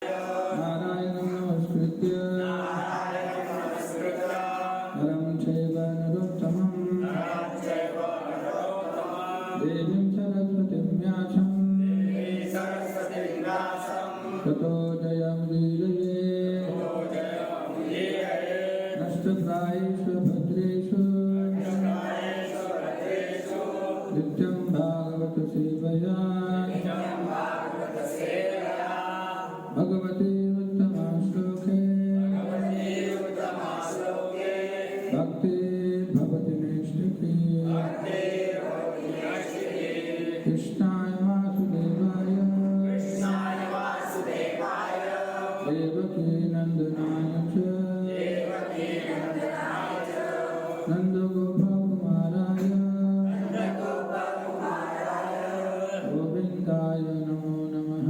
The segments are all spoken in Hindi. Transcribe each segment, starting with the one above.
नारायणं नमस्कृत्य नरं चैव नरोत्तमं देवीं सरस्वतीं व्यासं ततो जयमुदीरये नष्टप्रायेषु भद्रेषु नित्यं भागवत सेवया भगवते उत्तमा श्लोके भक्तिर्भवति नैष्ठिकी कृष्णाय वासुदेवाय देवकी नन्दनाय च नन्दगोपकुमाराय गोविन्दाय नमो नमः।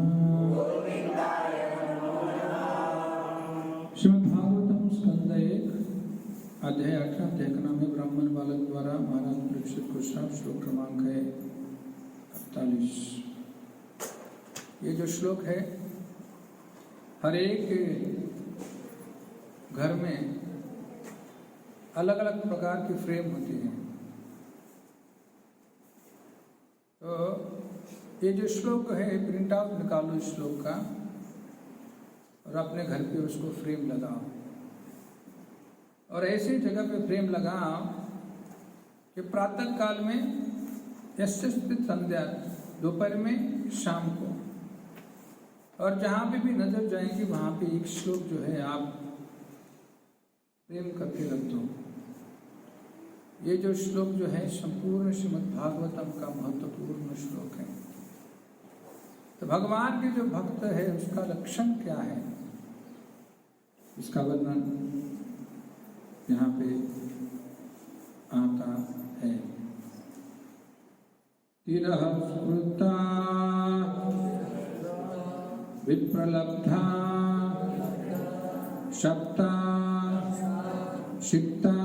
श्रीमद्भागवतम स्कंद 1 अध्याय 18 देखना में ब्राह्मण बालक द्वारा महाराज परीक्षित को श्राप। श्लोक क्रमांक है 48। ये जो श्लोक है, हर एक घर में अलग अलग प्रकार की फ्रेम होती है। तो ये जो श्लोक है, प्रिंट आउट निकालो इस श्लोक का और अपने घर पे उसको फ्रेम लगाओ, और ऐसी जगह पे फ्रेम लगाओ कि प्रातः काल में यस्यस्ति संध्या, दोपहर में, शाम को, और जहाँ पे भी नजर जाएंगी वहाँ पे एक श्लोक जो है आप प्रेम करके रख दो। ये जो श्लोक जो है संपूर्ण श्रीमद् भागवतम का महत्वपूर्ण श्लोक है। तो भगवान के जो भक्त है उसका लक्षण क्या है, इसका वर्णन यहाँ पे आता है। तिरः स्मृता विप्रलब्धा शप्ता शिक्ता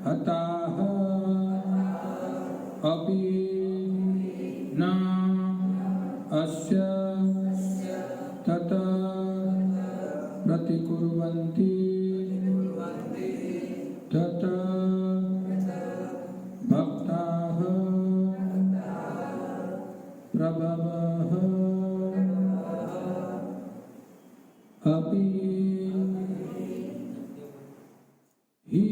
हताः अपि न अस्य तत प्रतिकुर्वन्ति तत भक्ताः प्रभवः अपि ही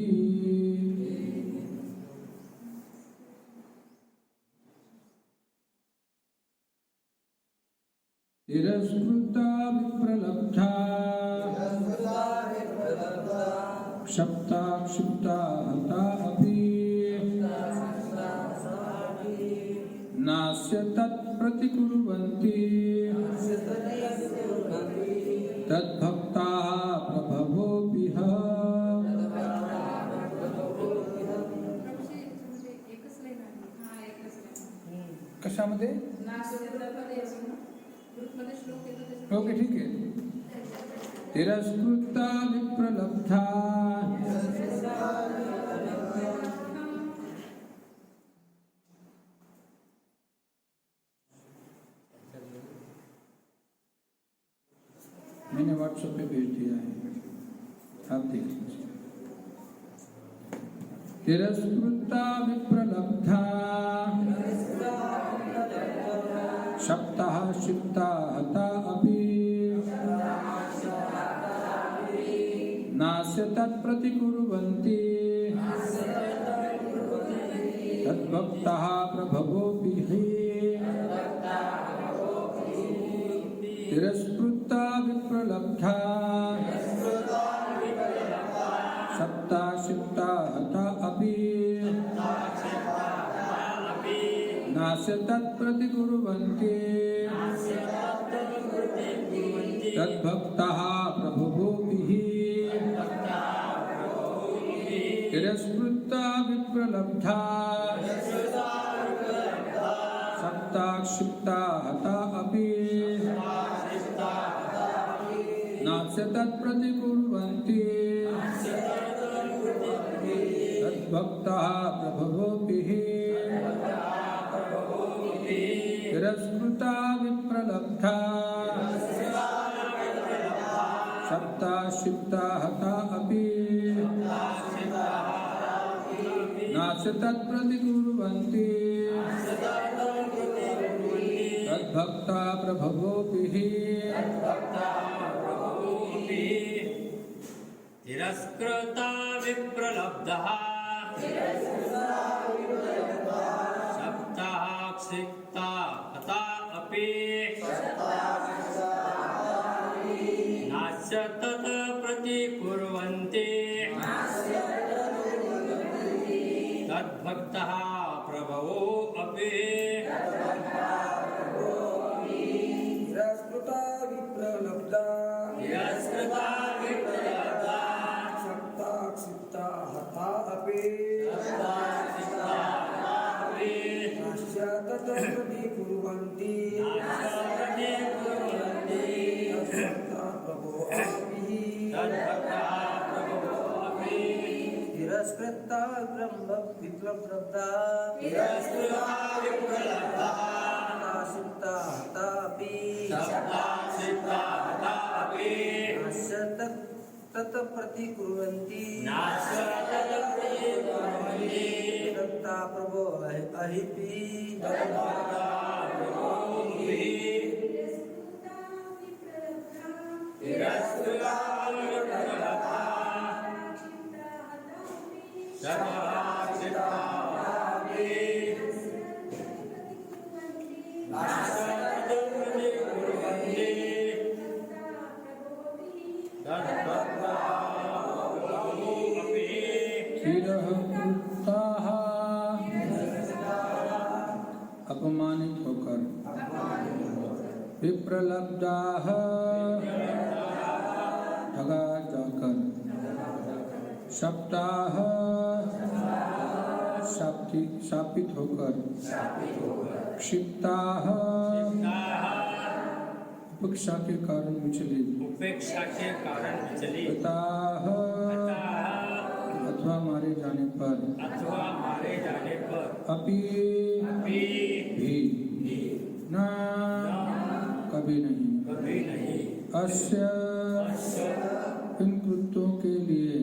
तिरस्कृता विप्रलब्धा शप्ता क्षिप्ता हता अपि नास्य तत्प्रतिकुर्वन्ति तद्भक्ताः प्रभवोऽपिह। कशामध्ये ओके, ठीक है। तिरस्कृता विप्रलब्धा मैंने व्हाट्सएप पे भेज दिया है, आप देख लीजिए। तिरस्कृता विप्रलब्धा शप्तः शिप्ता हता अपि नास्य तत्प्रतिकुर्वन्ति तद्भक्ताः प्रभवोऽपिः। तिरस्कृता विप्रलब्धा शप्ता शिप्ता हता अपि नास्य तत्प्रतिकुर्वन्ति तद्भक्ताः प्रभवोऽपिः। तिरस्कृता विप्रलब्धा शप्ता क्षिप्ता हता अपि नास्य तत्प्रतिकुर्वन्ति तद्भक्ताः प्रभवोऽपिः। तिरस्कृता विप्रलब्धा क्षिप्ता हता अपि नास्य तत्प्रतिकुर्वन्ति तद्भक्ता प्रभवोऽपि तिरस्कृता विप्रलब्धः शब्दः क्षिप्ता हता अपि नास्य तत् प्रतिकुर्वन्ति तद्भक्तः प्रभवो अपि तिरस्कृता विप्रलब्धा शक्ता क्षिप्ता हता अपि नास्य तत् प्रतिकुर्वन्ति तद्भक्ता प्रभो अपि तिरस्कृता विप्रलब्धा क्षिप्ता हता अपि नास्य तत् प्रतिकुर्वन्ति तद्भक्ता प्रभो अपि शिरः कृताः अपमानित होकर विप्रलब्धाः ठगा जाकर शब्दाः शापित होकर क्षिप्ताः उपेक्षा के कारण विचलित पिताः अथवा मारे जाने पर अपि भी न कभी नहीं अस्य इन कृत्यों के लिए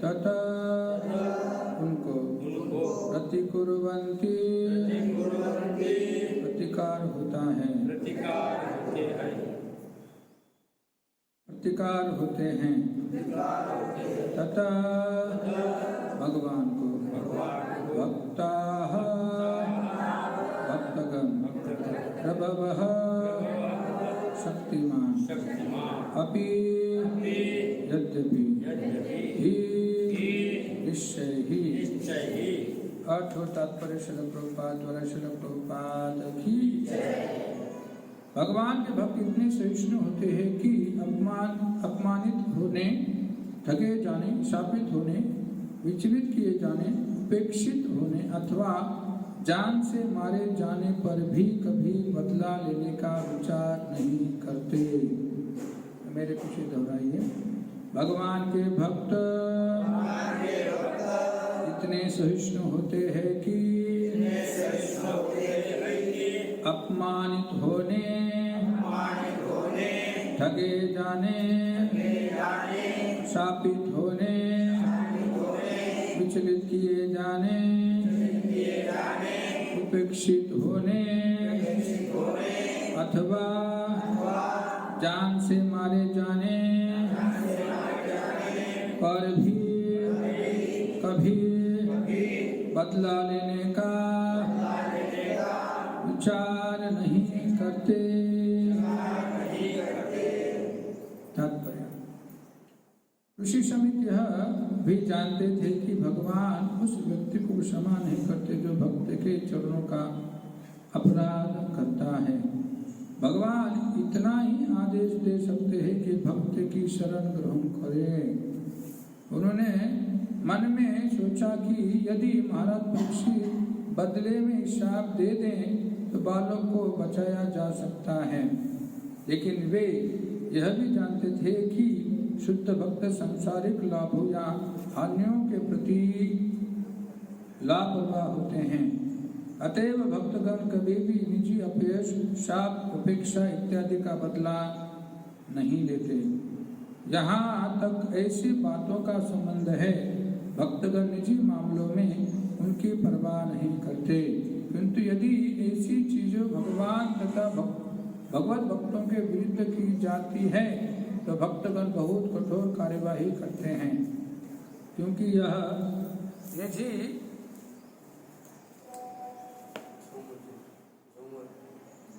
तथा उनको प्रतिकुर्वन्ति प्रतिकार होता है प्रतिकार होते हैं तथा भगवान को भक्ताः भक्तगण प्रभवः शक्तिमान अपि यद्यपि ही निश्चय ही अर्थ और तात्पर्य श्रील प्रभुपाद द्वारा श्रील प्रभुपाद की भगवान के भक्त इतने सहिष्णु होते हैं कि अपमानित होने, ठगे जाने, शापित होने, विचलित किए जाने, उपेक्षित होने अथवा जान से मारे जाने पर भी कभी बदला लेने का विचार नहीं करते। मेरे पीछे दोहराइए। भगवान के भक्त इतने सहिष्णु होते हैं कि अपमानित होने, ठगे जाने, शापित होने, विचलित किए जाने, उपेक्षित होने अथवा जान से मारे जाने पर भी कभी बदला लेने का विचार नहीं करते। तात्पर्य ऋषि समित यह भी जानते थे कि भगवान उस व्यक्ति को क्षमा नहीं करते जो भक्त के चरणों का अपराध करता है। भगवान इतना ही आदेश दे सकते हैं कि भक्त की शरण ग्रहण करे। उन्होंने मन में सोचा कि यदि महाराज परीक्षित बदले में शाप दे दें तो बालक को बचाया जा सकता है, लेकिन वे यह भी जानते थे कि शुद्ध भक्त सांसारिक लाभों या हानियों के प्रति लापरवाह होते हैं। अतएव भक्तगण कभी भी निजी अपयश, शाप, उपेक्षा इत्यादि का बदला नहीं लेते। यहाँ तक ऐसी बातों का संबंध है, भक्तगण निजी मामलों में उनकी परवाह नहीं करते, किंतु यदि ऐसी चीजें भगवान तथा भगवत भक्तों के विरुद्ध की जाती है तो भक्तगण बहुत कठोर कार्यवाही करते हैं, क्योंकि यह निजी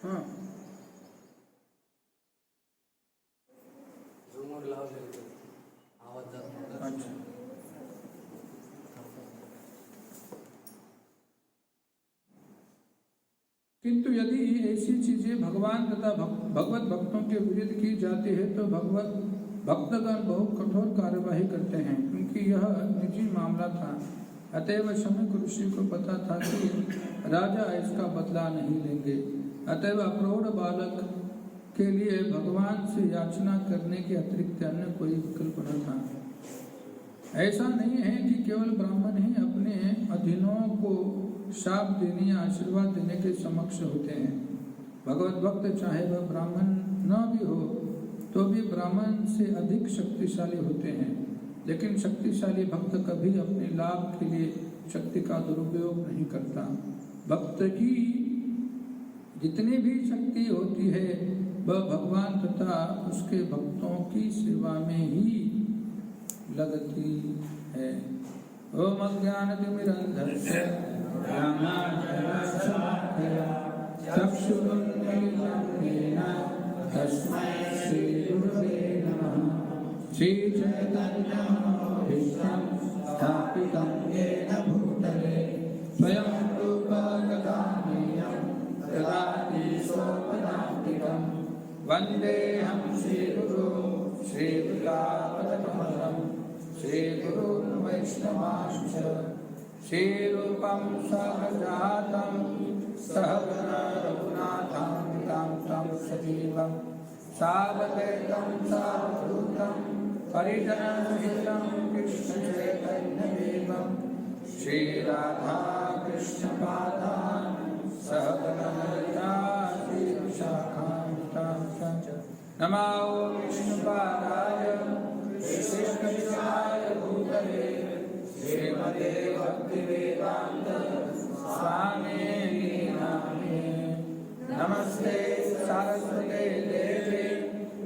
हाँ अच्छा। किंतु यदि ऐसी चीजें भगवान तथा भगवत भक्तों के विरुद्ध की जाती है तो भक्तगण बहुत कठोर कार्यवाही करते हैं, क्योंकि यह निजी मामला था। अतएव शमीक ऋषि को पता था कि राजा इसका बदला नहीं लेंगे, अतएव अप्रौढ़ बालक के लिए भगवान से याचना करने के अतिरिक्त अन्य कोई विकल्प न था। ऐसा नहीं है कि केवल ब्राह्मण ही अपने अधीनों को शाप देने या आशीर्वाद देने के समक्ष होते हैं। भगवत भक्त चाहे वह ब्राह्मण न भी हो तो भी ब्राह्मण से अधिक शक्तिशाली होते हैं, लेकिन शक्तिशाली भक्त कभी अपने लाभ के लिए शक्ति का दुरुपयोग नहीं करता। भक्त की जितनी भी शक्ति होती है वह भगवान तथा उसके भक्तों की सेवा में ही लगती है। ओम अज्ञानतिमिरन्धस्य ज्ञानाञ्जनशलाकया चक्षुरुन्मीलितं येन तस्मै श्रीगुरवे नमः। श्रीचैतन्यमनोभीष्टं स्थापितं येन भूतले स्वयं रूपा गदामेयं ददाति स्वपदान्तिकं। वन्देऽहं श्रीगुरो श्रीयुतापदकमलं श्रीगुरुं वैष्णवांश्च श्रीरूपं सहजातं सहगण रघुनाथान्वितं तं सजीवं सावधैतं सावधूतं परिजनसहितं कृष्णचैतन्यदेवं श्रीराधा कृष्णपादान् सहगण ललिता श्रीविशाखान्वितांश्च। नमो विष्णुपादाय कृष्णकृष्णाय भूतले श्रीमते भक्तिवेदान्त स्वामिने नामिने। नमस्ते सरस्वते देवे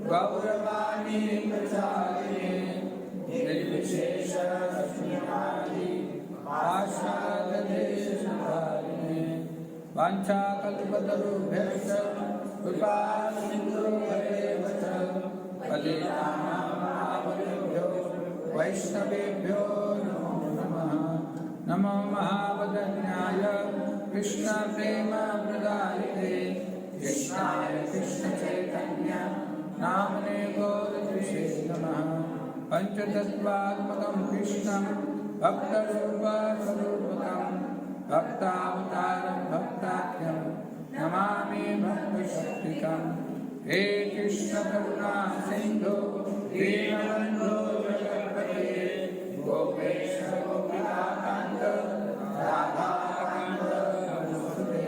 गौरवाणी प्रचारिणे निर्विशेष शून्यवादी पाशादेशधारिणे। वाञ्छाकल्पतरुभ्यश्च कृपा सिन्धुभ्येव च पतितानां वैष्णवेभ्यो नमो नमः। नमो महावदन्याय कृष्णप्रेमप्रदायिते कृष्णाय कृष्णचैतन्य नाम्ने गौरद्विषे नमः। पञ्चतत्त्वात्मकं कृष्णं भक्तरूपस्वरूपकं भक्तावतारं भक्ताख्यं नमामि भक्तशक्तिकं। हे कृष्ण करुणा सिंधु दीनबन्धो जगत्पते गोपेश गोपिकान्त राधाकान्त नमोस्तुते।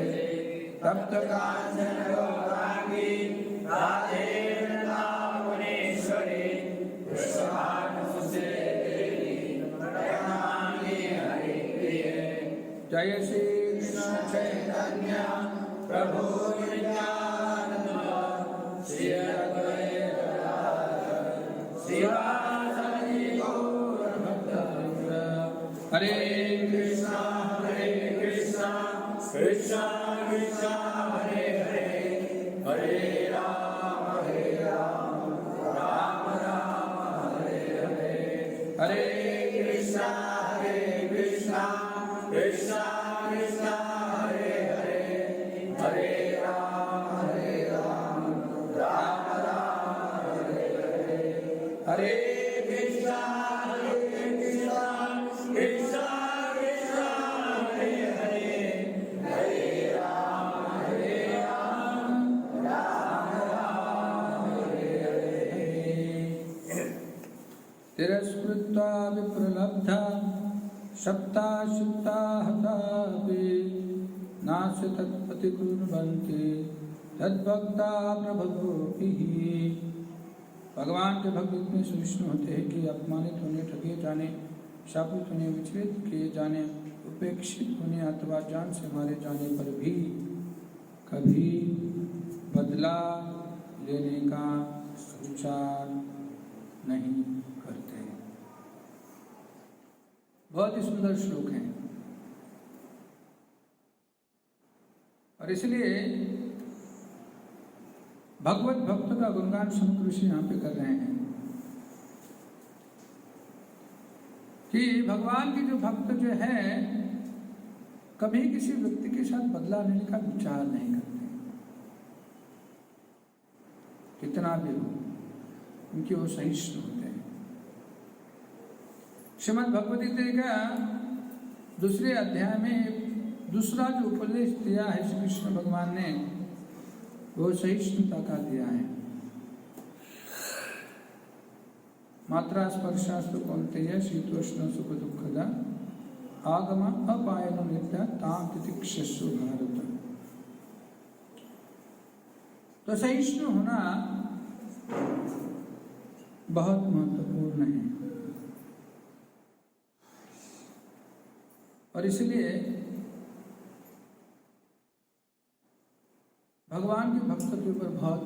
तप्त काञ्चन गौराङ्गी राधे वृन्दावनेश्वरी वृषभानुसुते देवी प्रणमामि हरिप्रिये। जय श्री कृष्ण चैतन्य प्रभु नित्यानंद श्री अद्वैत गदाधर श्रीवासादि गौर भक्तवृंद। हरे कृष्णा कृष्णा कृष्णा हरे हरे हरे राम राम राम हरे हरे। हरे कृष्णा कृष्णा कृष्णा कृष्णा हरे हरे हरे राम राम राम हरे हरे। हरे कृष्णा कृष्णा कृष्णा कृष्णा हरे हरे हरे राम राम राम हरे हरे। तिरस्कृत्वा विप्रलब्धा सप्ताशुक्ता हतापि नास्य तत्पतिकुर्वन्ति तद्भक्ता प्रभवोऽपिः। भगवान के भक्त इतने सहिष्णु होते हैं कि अपमानित होने, ठगे जाने, शापित होने, विचलित किए जाने, उपेक्षित होने अथवा जान से मारे जाने पर भी कभी बदला लेने का विचार नहीं करते। बहुत ही सुंदर श्लोक है। और इसलिए भगवत भक्त का गुणगान समुद्र ऋषि यहाँ पे कर रहे हैं कि भगवान के जो भक्त जो है कभी किसी व्यक्ति के साथ बदला लेने का विचार नहीं करते, कितना भी हो उनके वो सहिष्णु होते हैं। श्रीमद् भगवद गीता का दूसरे अध्याय में दूसरा जो उपदेश दिया है श्री कृष्ण भगवान ने, वो सहिष्णुता का दिया है। मात्रा स्पर्शास्तु कौन्तेय शीतोष्ण सुख दुःखदा आगम अपायनो नित्या ताम तितिक्षस्व भारत। तो सहिष्णु होना बहुत महत्वपूर्ण है। और इसलिए भगवान के भक्त के ऊपर बहुत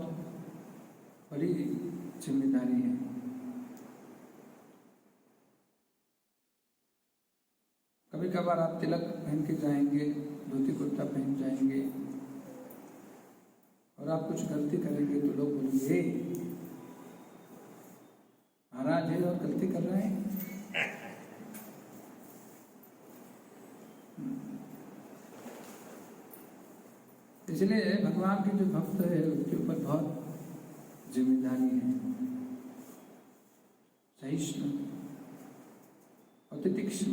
बड़ी जिम्मेदारी है। कभी कभार आप तिलक पहन के जाएंगे, धोती कुर्ता पहन जाएंगे और आप कुछ गलती करेंगे तो लोग बोलेंगे महाराज है और गलती कर रहे हैं। इसलिए भगवान के जो भक्त है उसके ऊपर बहुत जिम्मेदारी है। सहिष्णु और तितिक्षु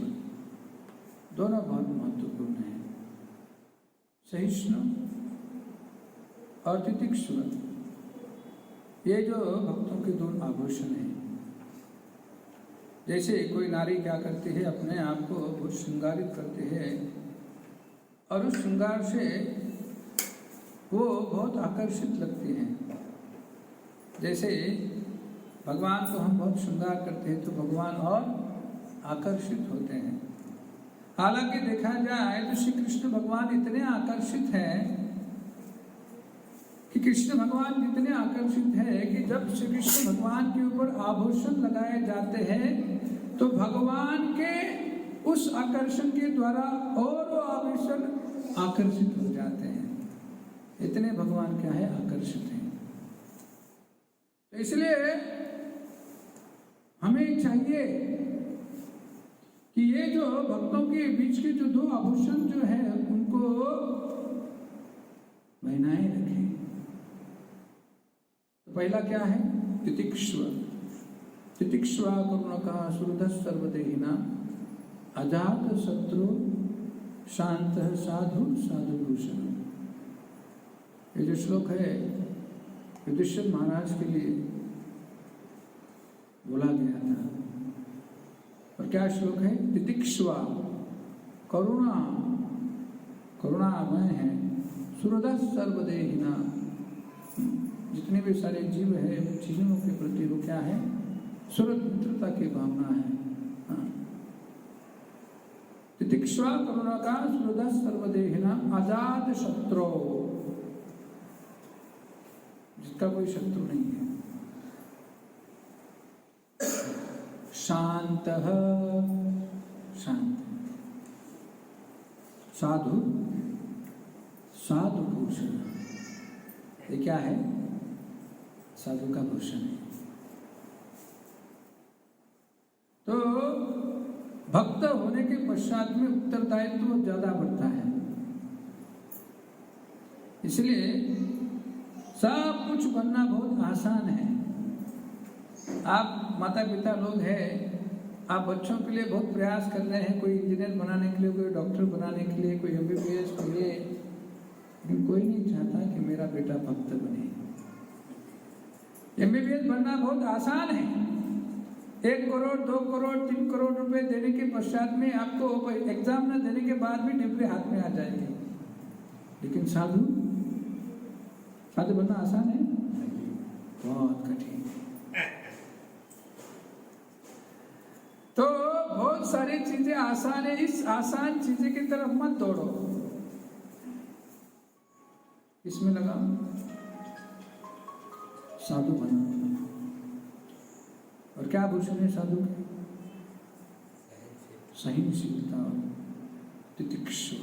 दोनों बहुत महत्वपूर्ण है। सहिष्णु और तितिक्षु ये जो भक्तों के दो आभूषण हैं। जैसे कोई नारी क्या करती है, अपने आप को बहुत श्रृंगारित करती है और उस श्रृंगार से वो बहुत आकर्षित लगती हैं। जैसे भगवान को हम बहुत श्रृंगार करते हैं तो भगवान और आकर्षित होते हैं। हालांकि देखा जाए तो श्री कृष्ण भगवान इतने आकर्षित हैं कि कृष्ण भगवान इतने आकर्षित है कि जब श्री कृष्ण भगवान के ऊपर आभूषण लगाए जाते हैं तो भगवान के उस आकर्षण के द्वारा और वो आभूषण आकर्षित हो जाते हैं। इतने भगवान क्या है, आकर्षित हैं। तो इसलिए हमें चाहिए कि ये जो भक्तों के बीच के जो दो आभूषण जो है उनको बनाए रखें। तो पहला क्या है, तितिक्षु। तितिक्षुआ करुणा सुहृद सर्वदेहिना अजात शत्रु शांत साधु साधुभूषण। ये जो श्लोक है युधिष्ठिर महाराज के लिए बोला गया था। और क्या श्लोक है, तितिक्षुआ करुणा, करुणामय है, सुहृद सर्वदेहिना, जितने भी सारे जीव है जीवों के प्रति वो क्या है, सुहृद मित्रता की भावना है। तितिक्षुआ करुणा का सुहृद सर्वदेहिना अजात शत्रु, जिसका कोई शत्रु नहीं है। शांत, शांत, साधु, साधु भूषण। ये क्या है, साधु का भूषण है। तो भक्त होने के पश्चात में उत्तरदायित्व तो ज्यादा बढ़ता है। इसलिए सब कुछ बनना बहुत आसान है। आप माता पिता लोग हैं, आप बच्चों के लिए बहुत प्रयास कर रहे हैं, कोई इंजीनियर बनाने के लिए, कोई डॉक्टर बनाने के लिए, कोई MBBS के लिए, लेकिन कोई नहीं चाहता कि मेरा बेटा भक्त बने। MBBS बनना बहुत आसान है। 1 करोड़ 2 करोड़ 3 करोड़ रुपए देने के पश्चात में आपको एग्जाम न देने के बाद भी डिग्री हाथ में आ जाएगी। लेकिन साधु, साधु बनना आसान है, बहुत कठिन है। बहुत सारी चीजें आसान है, इस आसान चीजें की तरफ मत दौड़ो। इसमें लगा साधु बना। और क्या भूषण है साधु के? सहिष्णुता, तितिक्षा।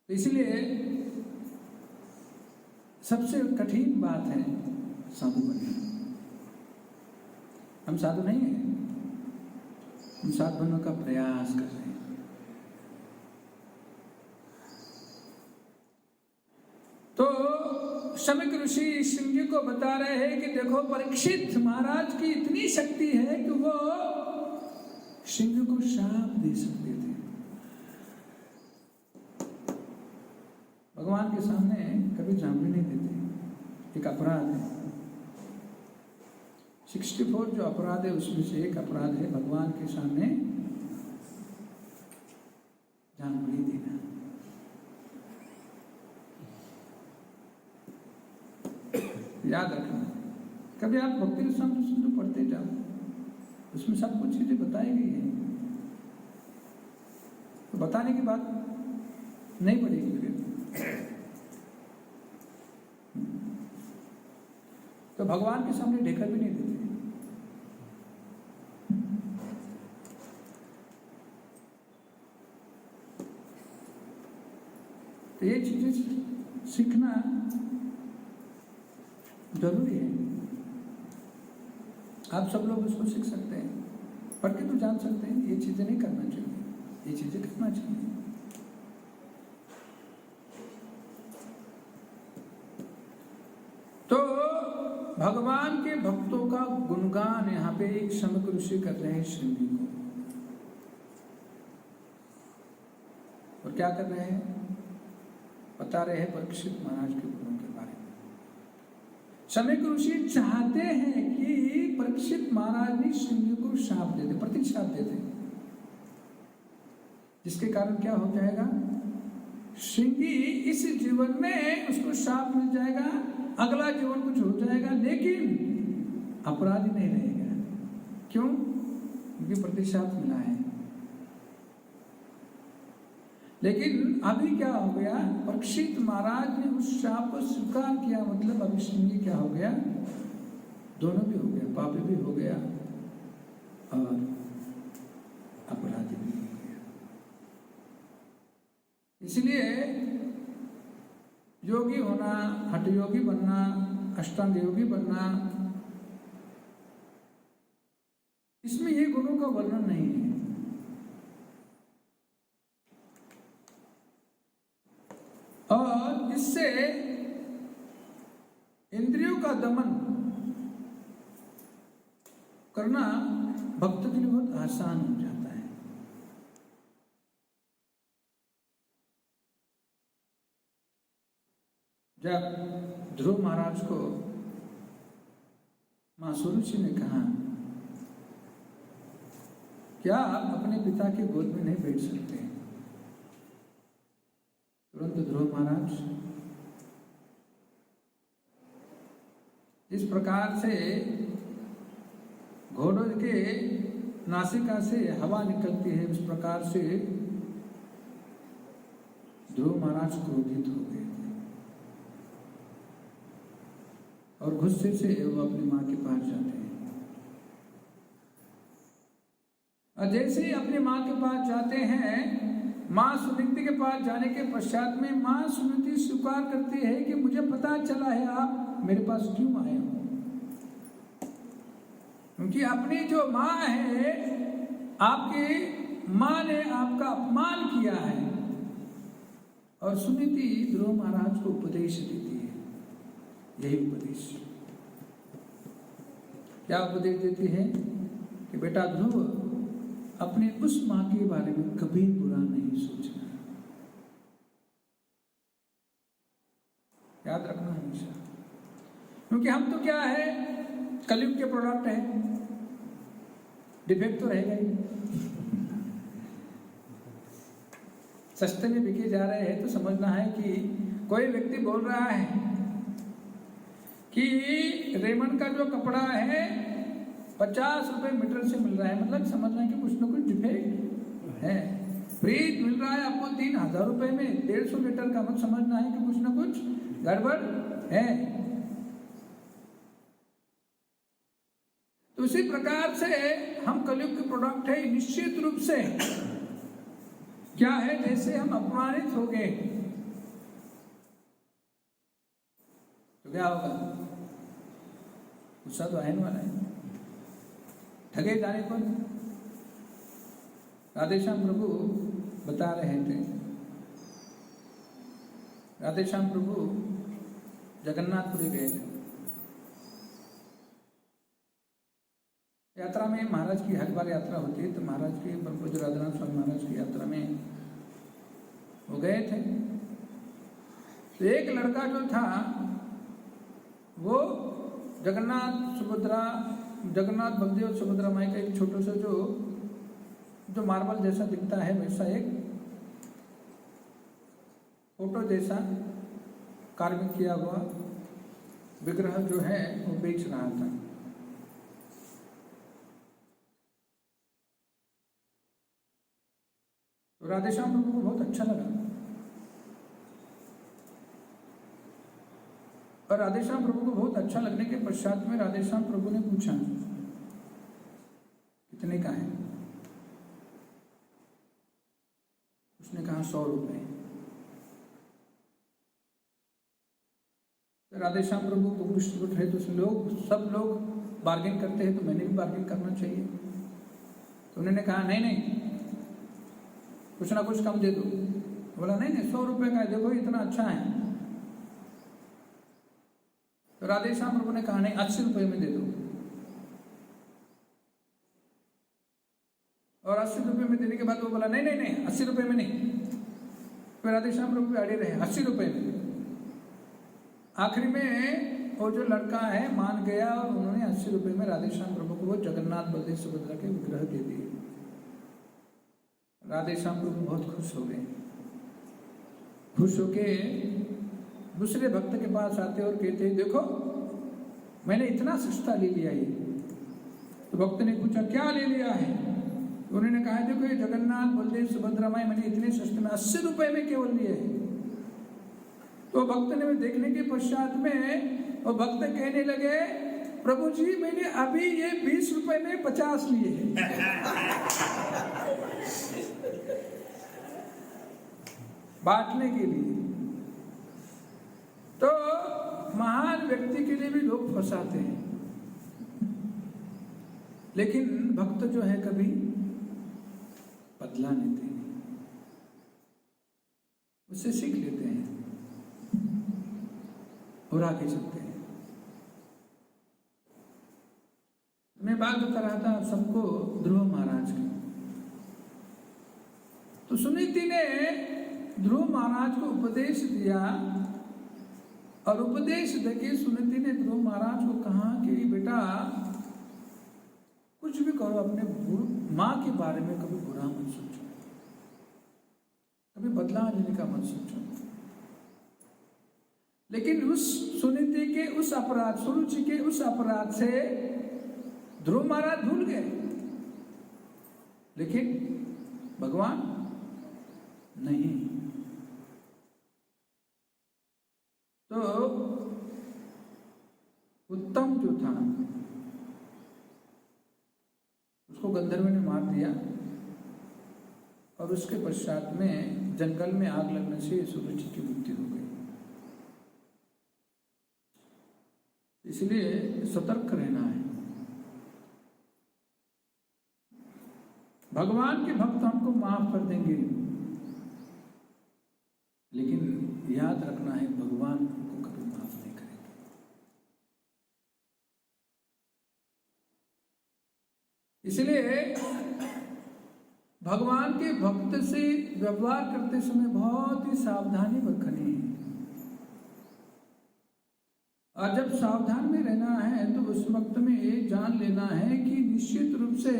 इसलिए सबसे कठिन बात है साधु बनना। हम साधु नहीं हैं, हम साधु बनने का प्रयास कर रहे हैं। तो शमीक ऋषि श्रृंगी को बता रहे हैं कि देखो, परीक्षित महाराज की इतनी शक्ति है कि वो श्रृंगी को शाप दे सकते थे। भगवान के सामने कभी जान भी नहीं देते। एक अपराध है, 64 जो अपराध है उसमें से एक अपराध है भगवान के सामने जानबूझ देना। याद रखना, कभी आप भक्ति सिंधु पढ़ते जाओ, उसमें सब कुछ चीजें बताई गई है। तो बताने की बात नहीं पड़ेगी फिर। तो भगवान के सामने ढेकर भी नहीं देते। तो ये चीजें सीखना जरूरी है। आप सब लोग उसको सीख सकते हैं, पढ़ के तो जान सकते हैं ये चीजें नहीं करना चाहिए, ये चीजें करना चाहिए। तो भगवान के भक्तों का गुणगान यहाँ पे एक शमीक ऋषि कर रहे हैं श्रृंगी को। और क्या कर रहे हैं? बता रहे हैं परीक्षित महाराज के गुणों के बारे में। शमीक ऋषि चाहते हैं कि परीक्षित महाराज ने श्रृंगी को शाप दे दे, प्रतिशाप दे दे, जिसके कारण क्या हो जाएगा? श्रृंगी इस जीवन में उसको शाप मिल जाएगा, अगला जीवन कुछ हो जाएगा, लेकिन अपराधी नहीं रहेगा। क्यों? क्योंकि प्रतिशाप मिला है। लेकिन अभी क्या हो गया? परीक्षित महाराज ने उस शाप को स्वीकार किया, मतलब अभी श्रृंगी क्या हो गया? दोनों भी हो गया, पापी भी हो गया और अपराधी भी हो गया। इसलिए योगी होना, हठ योगी बनना, अष्टांग योगी बनना, इसमें ये गुणों का वर्णन नहीं है। और इससे इंद्रियों का दमन करना भक्त के लिए बहुत आसान हो जाता है। जब ध्रुव महाराज को मां सुरुचि ने कहा, क्या आप अपने पिता के गोद में नहीं बैठ सकते? तुरंत ध्रुव महाराज इस प्रकार से घोड़ों के नासिका से हवा निकलती है, उस प्रकार से ध्रुव महाराज क्रोधित हो गए थे और गुस्से से वो अपनी मां के पास जाते हैं। और जैसे ही अपनी मां के पास जाते हैं, मां सुनीति के पास जाने के पश्चात में मां सुनीति स्वीकार करती है कि मुझे पता चला है आप मेरे पास क्यों आए हो, क्योंकि अपनी जो मां है, आपकी मां ने आपका अपमान किया है। और सुनीति ध्रुव महाराज को उपदेश देती है, यही उपदेश। क्या उपदेश देती है? कि बेटा ध्रुव, अपने उस मां के बारे में कभी बुरा नहीं सोचना, याद रखना हमेशा। क्योंकि हम तो क्या है, कलयुग के प्रोडक्ट है, डिफेक्ट तो रहेगा ही। सस्ते में बिके जा रहे हैं तो समझना है कि कोई व्यक्ति बोल रहा है कि रेमंड का जो कपड़ा है 50 रुपए मीटर से मिल रहा है, मतलब समझना है कि कुछ ना कुछ डिफेक्ट है। फ्रीज मिल रहा है आपको 3000 रुपए में 150 मीटर का, मत समझना है कि कुछ ना कुछ गड़बड़ है। तो इसी प्रकार से हम कलयुग के प्रोडक्ट है। निश्चित रूप से क्या है, जैसे हम अपमानित हो गए तो क्या होगा, गुस्सा तो आने वाला है। ठगे जाने पर राधेश्याम प्रभु बता रहे थे, राधेश्याम प्रभु जगन्नाथपुरी गए थे। यात्रा में महाराज की हर बार यात्रा होती है, तो महाराज की परम पूज्य राधानाथ स्वामी महाराज की यात्रा में वो गए थे। तो एक लड़का जो था वो जगन्नाथ सुभद्रा, जगन्नाथ बलदेव सुभद्रा माई का एक छोटा सा जो मार्बल जैसा दिखता है वैसा एक फोटो जैसा कार्विंग किया हुआ विग्रह जो है वो बेच रहा था। तो राधेश्याम प्रभु को बहुत अच्छा लगा और राधेश्याम प्रभु को बहुत अच्छा लगने के पश्चात में राधेश्याम प्रभु ने पूछा कितने का है? उसने कहा 100 रुपए। तो राधेश्याम प्रभु को पुष्ट है, तो सब लोग बार्गेन करते हैं तो मैंने भी बार्गेन करना चाहिए। तो उन्होंने कहा नहीं कुछ ना कुछ कम दे दो। बोला नहीं 100 रुपए का है, देखो इतना अच्छा है। तो राधेश्याम प्रभु ने कहा नहीं 80 रुपए में दे दो। और 80 रुपए में देने के बाद वो बोला नहीं 80 रुपए में नहीं। फिर राधेश्याम प्रभु भी अड़े रहे 80 रुपए में। आखिरी में वो जो लड़का है मान गया और उन्होंने 80 रुपए में राधेश्याम प्रभु को वो जगन्नाथ बलदेव सुभद्रा के विग्रह दे दिए। राधेश्याम प्रभु बहुत खुश हो गए। खुश होके दूसरे भक्त के पास आते और कहते देखो मैंने इतना सस्ता ले लिया ये। तो भक्त ने पूछा क्या ले लिया है? तो उन्होंने कहा देखो ये जगन्नाथ बलदेव सुभद्रा माई मैंने इतने सस्ते में 80 रुपए में केवल लिए है। तो भक्त ने देखने के पश्चात में वो भक्त कहने लगे प्रभु जी मैंने अभी ये 20 रुपए में 50 लिए हैं बांटने के लिए। तो महान व्यक्ति के लिए भी लोग फंसाते हैं, लेकिन भक्त जो है कभी बदला लेते हैं, उससे सीख लेते हैं और आगे चलते हैं। मैं बात बता रहा था आप सबको ध्रुव महाराज की। तो सुनीति ने ध्रुव महाराज को उपदेश दिया और उपदेश देके सुनीति ने ध्रुव महाराज को कहा कि बेटा कुछ भी करो अपने माँ के बारे में कभी बुरा मत सोचो, कभी बदला लेने का मत सोचो। लेकिन उस सुनीति के उस अपराध, सुरुचि के उस अपराध से ध्रुव महाराज भूल गए, लेकिन भगवान नहीं। तो उत्तम जो था उसको गंधर्व ने मार दिया और उसके पश्चात में जंगल में आग लगने से सुरुचि की मृत्यु हो गई। इसलिए सतर्क रहना है। भगवान के भक्त हमको माफ कर देंगे, लेकिन याद रखना है भगवान हमको कभी माफ नहीं करेंगे। इसलिए भगवान के भक्त से व्यवहार करते समय बहुत ही सावधानी बरतनी है। और जब सावधान में रहना है तो उस वक्त में ये जान लेना है कि निश्चित रूप से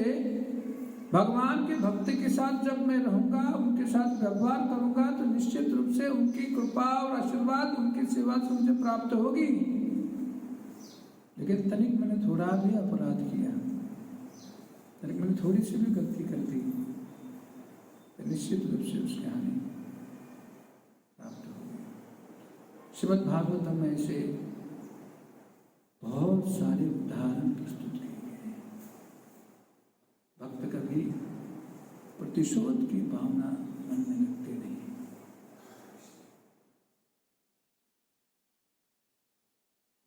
भगवान के भक्ति के साथ जब मैं रहूंगा, उनके साथ व्यवहार करूंगा, तो निश्चित रूप से उनकी कृपा और आशीर्वाद, उनकी सेवा से मुझे प्राप्त होगी। लेकिन तनिक मैंने थोड़ा भी अपराध किया, तनिक मैंने थोड़ी सी भी गलती कर दी, तो निश्चित रूप से उसकी हानि प्राप्त होगी। श्रीमद् भागवतम में ऐसे बहुत सारे उदाहरण प्रस्तुत किए गए हैं। भक्त कभी प्रतिशोध की भावना मन में रखते नहीं।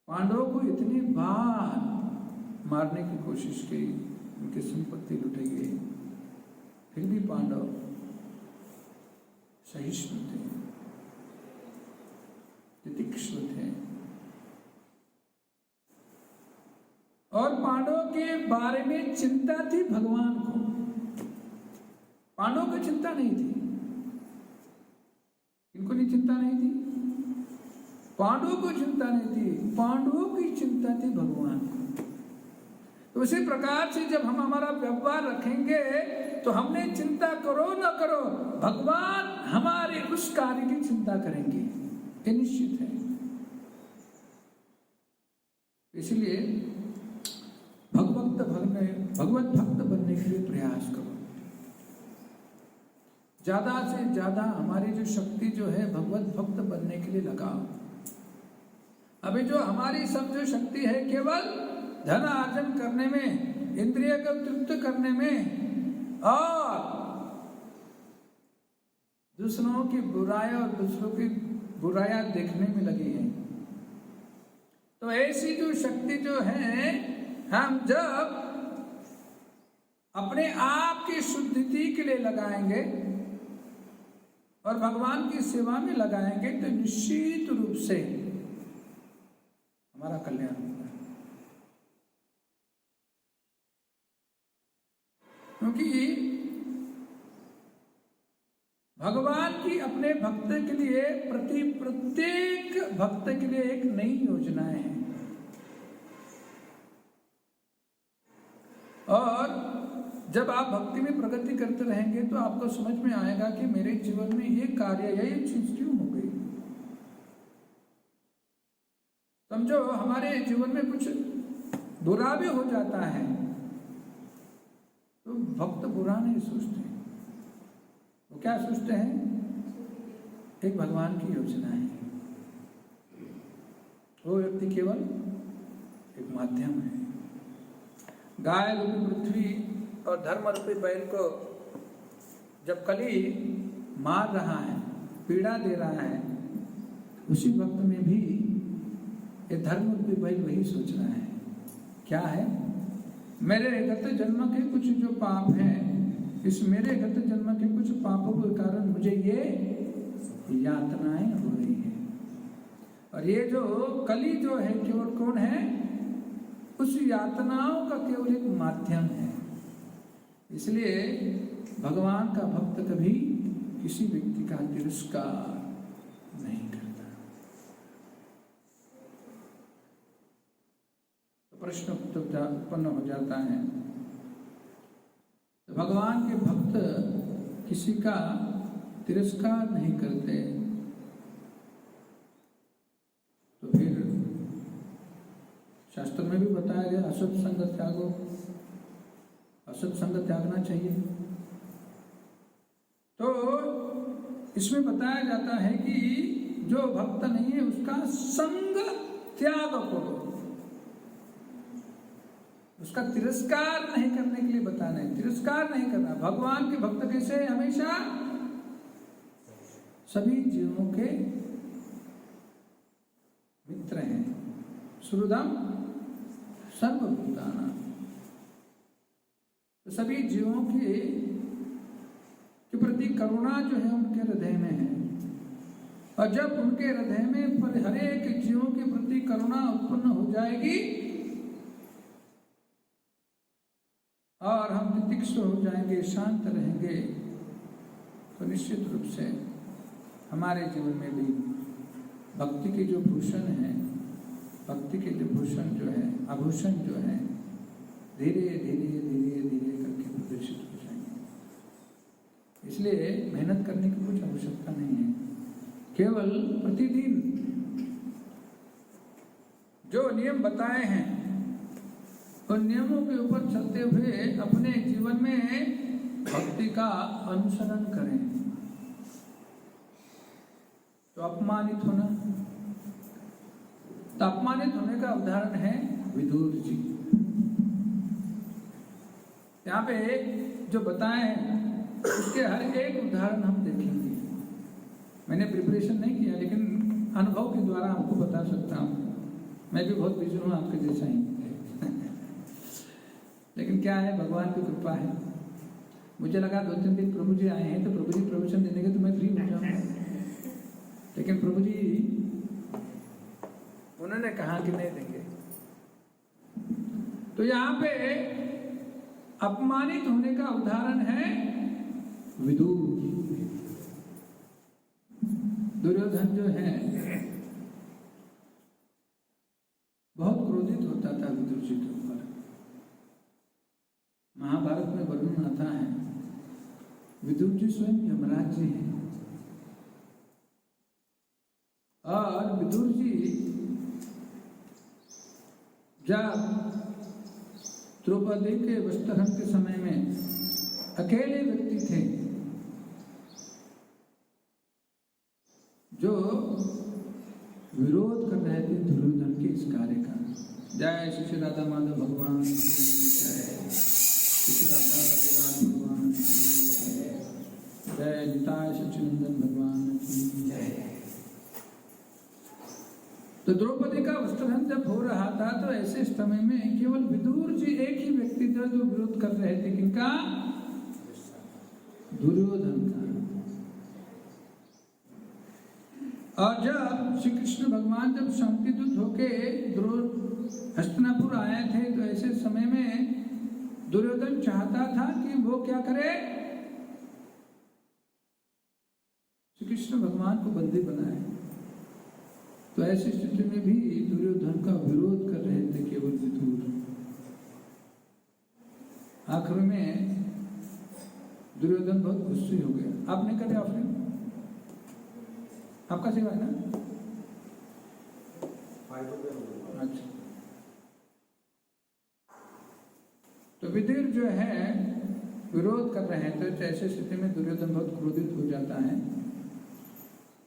पांडवों को इतनी बार मारने की कोशिश की, उनकी संपत्ति लुटाई गई, फिर भी पांडव सहिष्णु थे, तितिक्षु थे। और पांडवों के बारे में चिंता थी भगवान को, पांडवों को चिंता नहीं थी। इनको नहीं चिंता नहीं थी, पांडवों को चिंता नहीं थी, पांडवों की चिंता थी भगवान को। तो उसी प्रकार से जब हम हमारा व्यवहार रखेंगे तो हमने चिंता करो न करो, भगवान हमारे उस कार्य की चिंता करेंगे, ये निश्चित है। इसलिए भगवत भक्त बनने के लिए प्रयास करो। ज्यादा से ज्यादा हमारी जो शक्ति जो है भगवत भक्त बनने के लिए लगाओ। अभी जो हमारी सब जो शक्ति है केवल धन अर्जन करने में, इंद्रिय को तृप्त करने में और दूसरों की बुराई और दूसरों की बुराइयां देखने में लगी है। तो ऐसी जो शक्ति जो है, हम जब अपने आप की शुद्धि के लिए लगाएंगे और भगवान की सेवा में लगाएंगे तो निश्चित रूप से हमारा कल्याण होगा। क्योंकि भगवान की अपने भक्त के लिए प्रत्येक भक्त के लिए एक नई योजनाएं हैं। और जब आप भक्ति में प्रगति करते रहेंगे तो आपको समझ में आएगा कि मेरे जीवन में ये कार्य या ये चीज क्यों हो गई। समझो हमारे जीवन में कुछ बुरा भी हो जाता है तो भक्त बुरा नहीं सोचते, वो क्या सोचते हैं, एक भगवान की योजना है, वो व्यक्ति केवल एक माध्यम है। गाय रूपी पृथ्वी और धर्म रूपी बैल को जब कली मार रहा है, पीड़ा दे रहा है, उसी वक्त में भी ये धर्म रूपी बैल वही सोच रहा है, क्या है, मेरे गत जन्म के कुछ जो पाप हैं, इस मेरे गत जन्म के कुछ पापों के कारण मुझे ये यातनाएं हो रही है। और ये जो कली जो है केवल कौन है, उस यातनाओं का केवल एक माध्यम है। इसलिए भगवान का भक्त कभी किसी व्यक्ति का तिरस्कार नहीं करता। तो प्रश्न उत्पन्न हो जाता है, तो भगवान के भक्त किसी का तिरस्कार नहीं करते, तो फिर शास्त्र में भी बताया गया असत संग त्यागो, असत संग त्यागना चाहिए। तो इसमें बताया जाता है कि जो भक्त नहीं है उसका संग त्याग करो, उसका तिरस्कार नहीं करने के लिए बताना है, तिरस्कार नहीं करना। भगवान के भक्त कैसे हमेशा सभी जीवों के मित्र हैं, सुहृदम सर्वभूतानां, तो सभी जीवों के प्रति करुणा जो है उनके हृदय में है। और जब उनके हृदय में पर हर एक जीवों के प्रति करुणा उत्पन्न हो जाएगी और हम तितिक्षु हो जाएंगे, शांत रहेंगे, तो निश्चित रूप से हमारे जीवन में भी भक्ति के जो भूषण है, भक्ति के जो भूषण जो है, आभूषण जो है, धीरे धीरे धीरे धीरे करके प्रदर्शित हो जाएंगे। इसलिए मेहनत करने की कुछ आवश्यकता नहीं है। केवल प्रतिदिन जो नियम बताए हैं उन नियमों के ऊपर चलते हुए अपने जीवन में भक्ति का अनुसरण करें। तो अपमानित होना, तो अपमानित होने का उदाहरण है विदुर जी। यहाँ पे जो बताए हैं उसके हर एक उदाहरण हम देखेंगे। मैंने प्रिपरेशन नहीं किया लेकिन अनुभव के द्वारा आपको बता सकता हूँ। मैं भी बहुत बिजी हूँ आपके जैसा ही लेकिन क्या है, भगवान की कृपा है। मुझे लगा 2-3 दिन प्रभु जी आए हैं तो प्रभु जी प्रवचन देने के तो मैं फ्री हो जाऊंगा, लेकिन प्रभु जी उन्होंने कहा कि नहीं देंगे। तो यहाँ पे अपमानित होने का उदाहरण है विदुर। दुर्योधन जो है बहुत क्रोधित होता था विदुर जी के ऊपर। महाभारत में वर्णन आता है विदुर जी स्वयं यमराज जी हैं और विदुर जी जब द्रौपदी के वस्त्रहरण के समय में अकेले व्यक्ति थे जो विरोध कर रहे थे दुर्योधन के इस कार्य का। जय श्री राधा माधव भगवान, जय श्री राधा राधेनाथ भगवान, जय निताय सच्चिदानंद भगवान जय। तो द्रौपदी का वस्त्रहरण जब हो रहा था तो ऐसे समय में केवल विदुर जी एक ही व्यक्ति थे जो विरोध कर रहे थे। किनका? दुर्योधन का। और जब श्री कृष्ण भगवान जब शांतिदूत होके हस्तिनापुर आए थे तो ऐसे समय में दुर्योधन चाहता था कि वो क्या करे, श्री कृष्ण भगवान को बंदी बनाए। तो ऐसी स्थिति में भी दुर्योधन का विरोध कर रहे थे केवल विदुर। आखिर में दुर्योधन बहुत गुस्से हो गया। आपने करे ऑफरिंग, आपका सेवा है ना? अच्छा। तो विदुर जो है विरोध कर रहे हैं तो ऐसे स्थिति में दुर्योधन बहुत क्रोधित हो जाता है।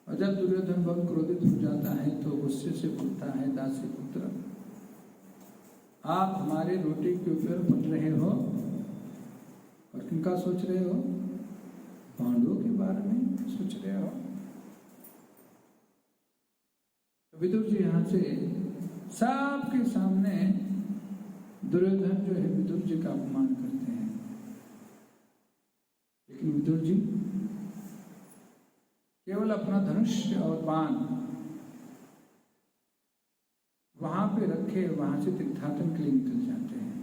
और जब दुर्योधन बहुत क्रोधित हो जाता है तो गुस्से से बोलता है, दासी पुत्र आप हमारे रोटी के ऊपर पड़ रहे हो और किनका सोच रहे हो? पांडवों के बारे में सोच रहे हो। विदुर जी यहाँ से सबके सामने दुर्योधन जो है विदुर जी का अपमान करते हैं। लेकिन विदुर जी केवल अपना धनुष और बाण वहां पे रखे, वहां से तीर्थाटन के लिए निकल जाते हैं।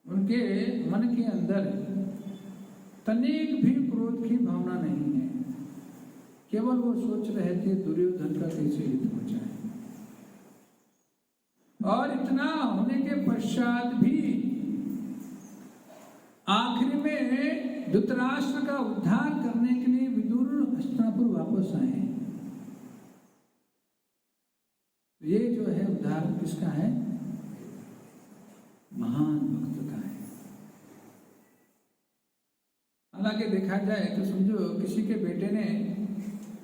उनके मन के अंदर तनिक भी क्रोध की भावना नहीं है। केवल वो सोच रहे थे दुर्योधन का कैसे हित हो जाए। और इतना होने के पश्चात भी आखिरी में धृतराष्ट्र का उद्धार करने के लिए विदुर हस्तिनापुर वापस आए। ये जो है उदाहरण किसका है? महान भक्त का है। हालांकि देखा जाए तो समझो किसी के बेटे ने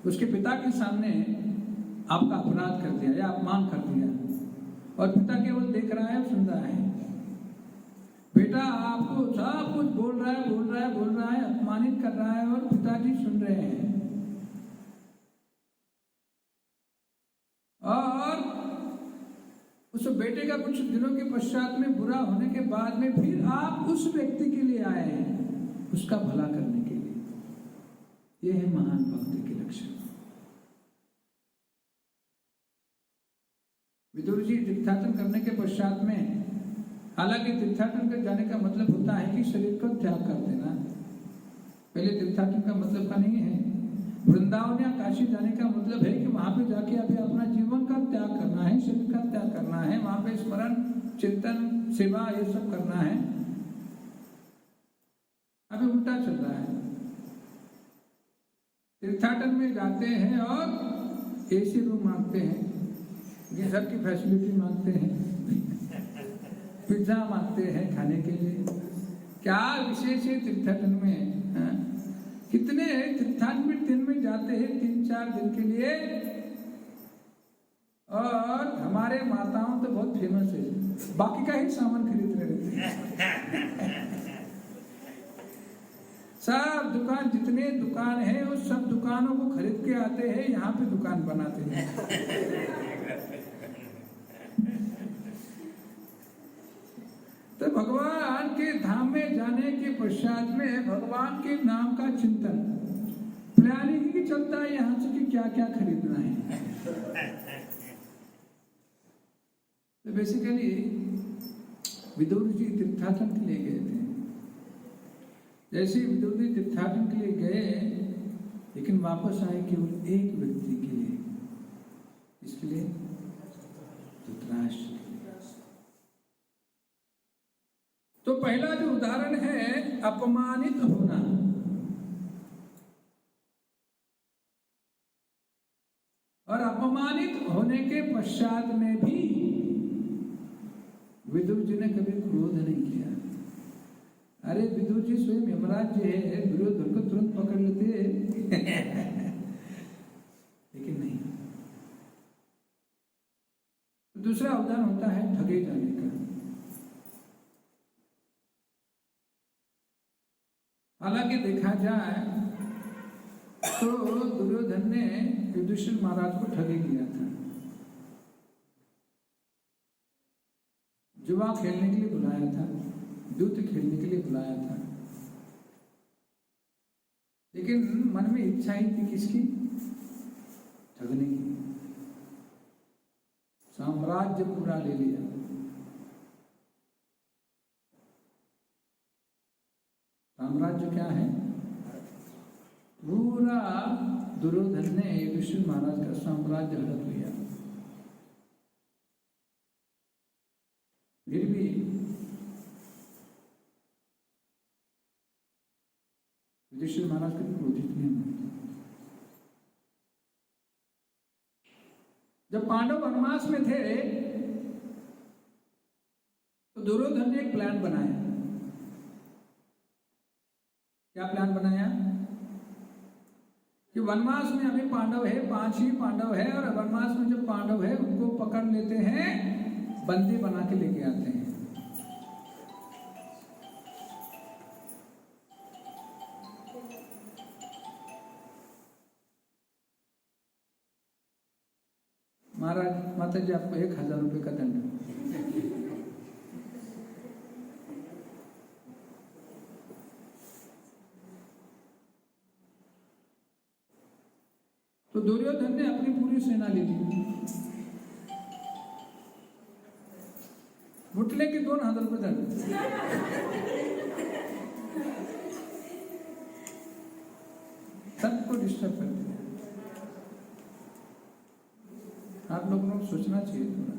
उसके पिता के सामने आपका अपराध कर दिया या अपमान कर दिया और पिता केवल देख रहा है, सुन रहा है। बेटा आपको सब कुछ बोल रहा है, अपमानित कर रहा है और पिताजी सुन रहे हैं। और उस बेटे का कुछ दिनों के पश्चात में बुरा होने के बाद में फिर आप उस व्यक्ति के लिए आए हैं, उसका भला करने के लिए। यह है महान भक्ति के लक्षण। विदुर जी तीर्थाटन करने के पश्चात में, हालांकि तीर्थाटन कर जाने का मतलब होता है कि शरीर को त्याग कर देना। पहले तीर्थाटन का मतलब का नहीं है। वृंदावन या काशी जाने का मतलब है कि वहां पे जाके अभी अपना जीवन का त्याग करना है, शरीर का त्याग करना है, वहां पे स्मरण, चिंतन, सेवा ये सब करना है। अभी उल्टा चल रहा है। तीर्थाटन में जाते हैं और एसी रूम मांगते हैं, गीजर की फैसिलिटी मांगते हैं, पिज्जा मांगते हैं खाने के लिए। क्या विशेष है तीर्थाटन में? हाँ? कितने तीर्थाटन दिन में जाते हैं 3-4 दिन के लिए, और हमारे माताओं तो बहुत फेमस है, बाकी का ही सामान खरीदते रहते हैं। सब दुकान, जितने दुकान है वो सब दुकानों को खरीद के आते हैं, यहाँ पे दुकान बनाते हैं। तो भगवान के धाम में जाने के पश्चात में भगवान के नाम का चिंतन, प्लानिंग ही चलता है यहाँ से कि क्या क्या खरीदना है। तो बेसिकली विदुर जी तीर्थाटन के लिए गए थे। जैसे विदुर जी तीर्थाटन के लिए गए, लेकिन वापस आए केवल एक व्यक्ति के लिए। इसके लिए धृतराष्ट्र। तो पहला जो उदाहरण है अपमानित होना, और अपमानित होने के पश्चात में भी विदुर जी ने कभी क्रोध नहीं किया। अरे विदुर जी स्वयं यमराज जी है, दुर्योधन को तुरंत पकड़ लेते लेकिन नहीं। दूसरा उदाहरण होता है ठगे जाने का। हालांकि देखा जाए तो दुर्योधन ने युधिष्ठिर महाराज को ठगी किया था। जुआ खेलने के लिए बुलाया था, युद्ध खेलने के लिए बुलाया था, लेकिन मन में इच्छा ही थी किसकी? ठगने की। साम्राज्य पूरा ले लिया। साम्राज्य क्या है? पूरा दुर्योधन ने युधिष्ठिर महाराज का साम्राज्य हड़प लिया। फिर भी युधिष्ठिर महाराज कभी क्रोधित नहीं हुए। जब पांडव वनवास में थे तो दुर्योधन ने एक प्लान बनाया। क्या प्लान बनाया? कि वनवास में अभी पांडव है, 5 ही पांडव है, और वनवास में जब पांडव है उनको पकड़ लेते हैं, बंदी बना के लेके आते हैं। महाराज, माता जी आपको 1000 रुपये का दंड। तो दुर्योधन ने अपनी पूरी सेना ले ली। मुटले के 2000 रुपये दंड। सबको डिस्टर्ब कर दिया। आप लोगों को सोचना चाहिए थोड़ा।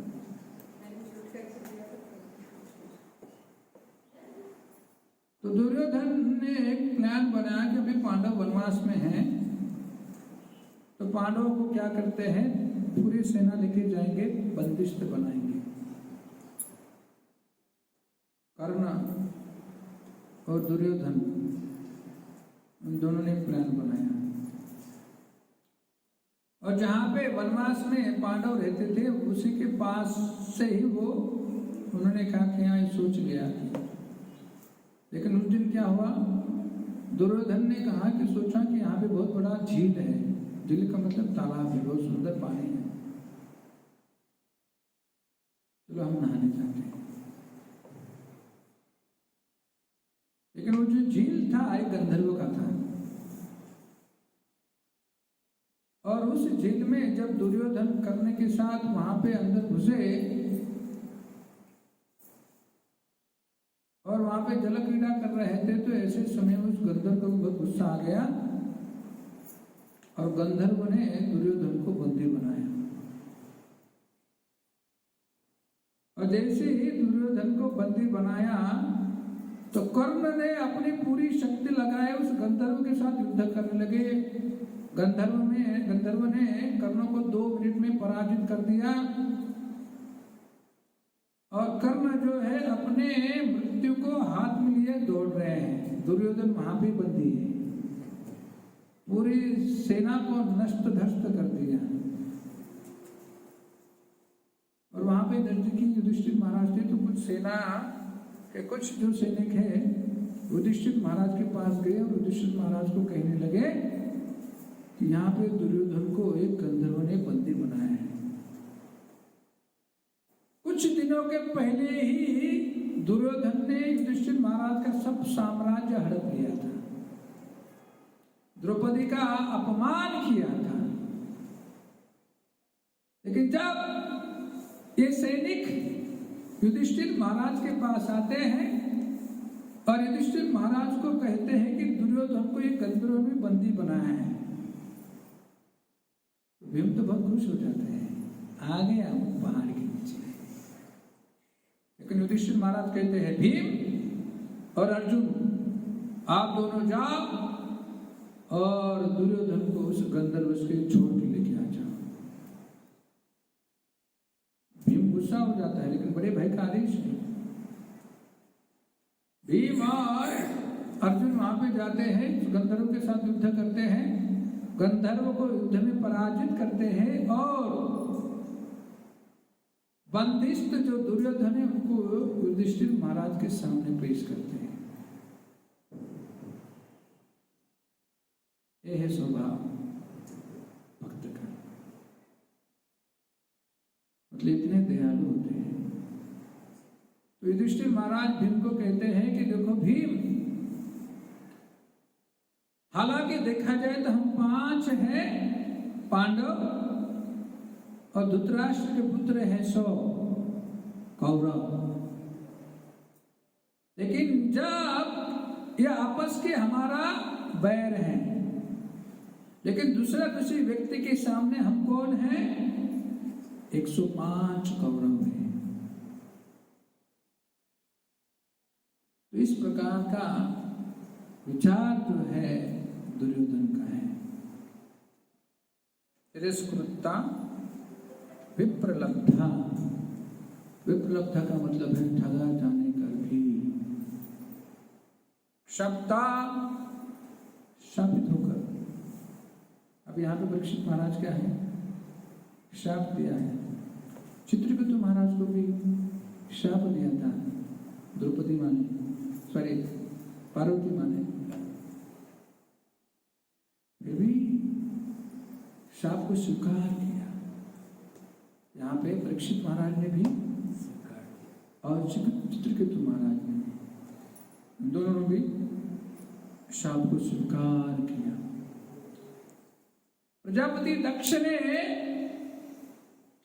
तो दुर्योधन ने एक प्लान बनाया कि अभी पांडव वनवास में हैं, तो पांडवों को क्या करते हैं, पूरी सेना लेके जाएंगे, बंदिश बनाएंगे। कर्ण और दुर्योधन, उन दोनों ने प्लान बनाया। और जहां पे वनवास में पांडव रहते थे उसी के पास से ही वो उन्होंने कहा कि यहाँ सोच लिया। लेकिन उस दिन क्या हुआ, दुर्योधन ने कहा कि सोचा कि यहाँ पे बहुत बड़ा झील है। झील का मतलब तालाब है, बहुत सुंदर पानी है, चलो हम नहाने जाते हैं। लेकिन वो जो झील था एक गंधर्व का था, और उस झील में जब दुर्योधन करने के साथ वहां पे अंदर घुसे और वहां पे जल क्रीड़ा कर रहे थे, तो ऐसे समय उस गंधर्व को बहुत गुस्सा आ गया और गंधर्व ने दुर्योधन को बंदी बनाया। और जैसे ही दुर्योधन को बंदी बनाया तो कर्ण ने अपनी पूरी शक्ति लगाए उस गंधर्व के साथ युद्ध करने लगे। गंधर्व ने कर्ण को 2 मिनट में पराजित कर दिया और कर्ण जो है अपने मृत्यु को हाथ में लिए दौड़ रहे हैं। दुर्योधन वहां पे बंदी है, पूरी सेना को नष्ट ध्वस्त कर दिया। और वहां पे नजदीकी युधिष्ठिर महाराज थे, तो कुछ सेना के कुछ जो सैनिक है युधिष्ठिर महाराज के पास गए और युधिष्ठिर महाराज को कहने लगे कि यहाँ पे दुर्योधन को एक गंधर्व ने बंदी बनाया है। कुछ दिनों के पहले ही दुर्योधन ने युधिष्ठिर महाराज का सब साम्राज्य हड़प लिया था, द्रौपदी का अपमान किया था। लेकिन जब ये सैनिक युधिष्ठिर महाराज के पास आते हैं और युधिष्ठिर महाराज को कहते हैं कि दुर्योधन को एक गंधर्व में बंदी बनाया है, तो भीम तो बहुत खुश हो जाते हैं, आ गया पहाड़ के नीचे। लेकिन युधिष्ठिर महाराज कहते हैं भीम और अर्जुन आप दोनों जाओ और दुर्योधन को उस गंधर्व से छोड़ के लेके आ जाओ। भीम गुस्सा हो जाता है, लेकिन बड़े भाई का आदेश है। भीम और अर्जुन वहां पे जाते हैं, गंधर्व के साथ युद्ध करते हैं, गंधर्व को युद्ध में पराजित करते हैं और बंदिष्ट जो दुर्योधन है उनको युधिष्ठिर महाराज के सामने पेश करते हैं। यह है स्वभाव भक्त का, मतलब इतने दयालु होते हैं। तो युधिष्ठिर महाराज भीम को कहते हैं कि देखो भीम, हालांकि देखा जाए तो हम 5 हैं पांडव और धृतराष्ट्र के पुत्र हैं 100 कौरव, लेकिन जब यह आपस के हमारा बैर है, लेकिन दूसरे व्यक्ति के सामने हम कौन हैं? 105 कौरव हैं। तो इस प्रकार का विचार जो है दुर्योधन का है। तिरस्कृता विप्रलब्धा, विप्रलब्धा का मतलब है ठगा जाने कर भी, शब्दा शापित होकर। अब यहाँ पे परीक्षित महाराज क्या है? शाप दिया है। चित्रगुप्त महाराज को भी शाप दिया था द्रौपदी माँ ने, सॉरी पार्वती माँ ने, फिर भी शाप को स्वीकार किया। यहाँ पे परीक्षित महाराज ने भी और चित्रकेतु महाराज ने, दोनों ने भी शाप को स्वीकार किया। प्रजापति दक्ष ने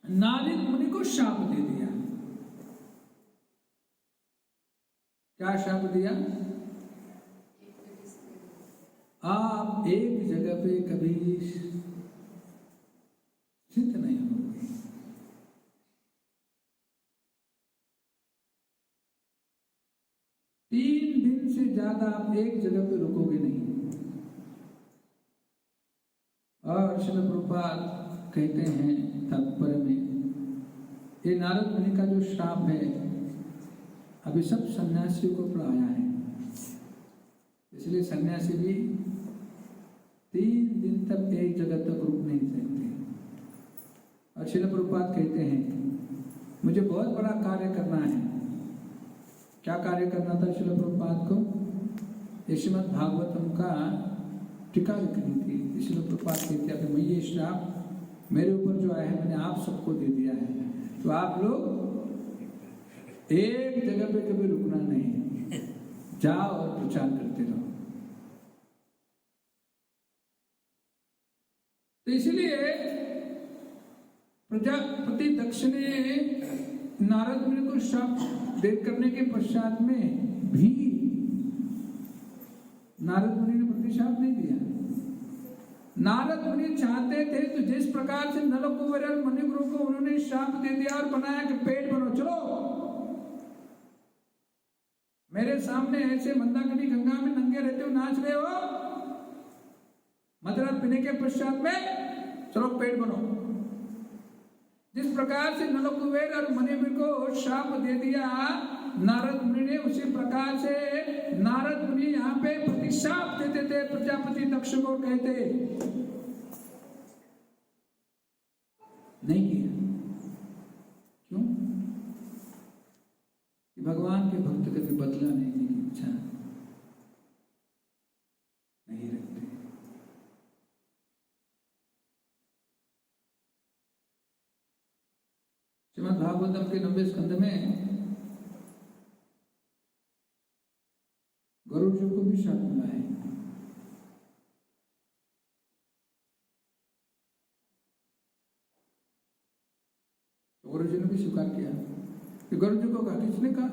नारद मुनि को शाप दे दिया। क्या शाप दिया? आप एक जगह पे कभी स्थित नहीं होंगे। 3 दिन से ज्यादा आप एक जगह पे रुकोगे नहीं। और श्रील प्रभुपाद कहते हैं तात्पर्य में, ये नारद मुनि का जो श्राप है अभी सब सन्यासियों को पढ़ाया है, इसलिए सन्यासी भी 3 दिन तक एक जगह तक रुक नहीं सकते। और श्रील प्रभुपाद कहते हैं मुझे बहुत बड़ा कार्य करना है। क्या कार्य करना था श्रील प्रभुपाद को? श्रीमद् भागवतम का टीका लिखनी थी। श्रील प्रभुपाद कहते हैं मैं ये श्राप मेरे ऊपर जो आया है मैंने आप सबको दे दिया है, तो आप लोग एक जगह पे कभी रुकना नहीं, जाओ और प्रचार करते रहो। तो इसलिए प्रजापति दक्ष ने नारद मुनि को शाप दे करने के पश्चात में भी नारद मुनि ने प्रतिशाप नहीं दिया। नारद मुनि चाहते थे तो जिस प्रकार से नलकुबर और मणिग्रह को उन्होंने शाप दे दिया और बनाया कि पेट बनो, चलो मेरे सामने ऐसे मंदाकिनी गंगा में नंगे रहते हो, नाच रहे हो, मदिरा पीने के पश्चात में चलो पेट बनो। जिस प्रकार से नलकुबेर और मणिबीर को शाप दे दिया नारद मुनि ने, उसी प्रकार से नारद मुनि यहाँ पे प्रतिशाप देते थे प्रजापति दक्ष को, कहते नहीं किया। क्यों? कि भगवान के भक्त कभी बदला नहीं लेने की इच्छा नहीं रखते। श्रीमद् भागवतम के 90 स्कंद में गरुड़ जी को भी शाप मिला है। तो गरुड़ जी ने भी स्वीकार किया कि गरुड़ जी को कहा, किसने कहा?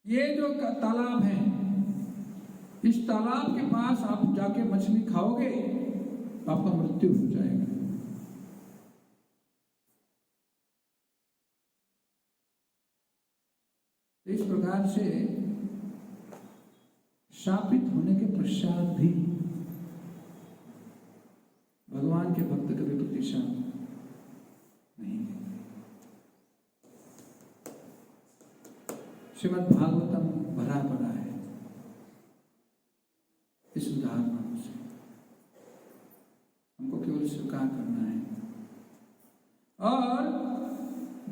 ये जो तालाब है, इस तालाब के पास आप जाके मछली खाओगे तो आपका मृत्यु हो जाएगा। इस प्रकार से शापित होने के पश्चात भी भगवान के भक्त कभी प्रतिशाप नहीं देते। श्रीमद् भागवतम भरा पड़ा है इस उदाहरणों से। हमको केवल स्वीकार करना है, और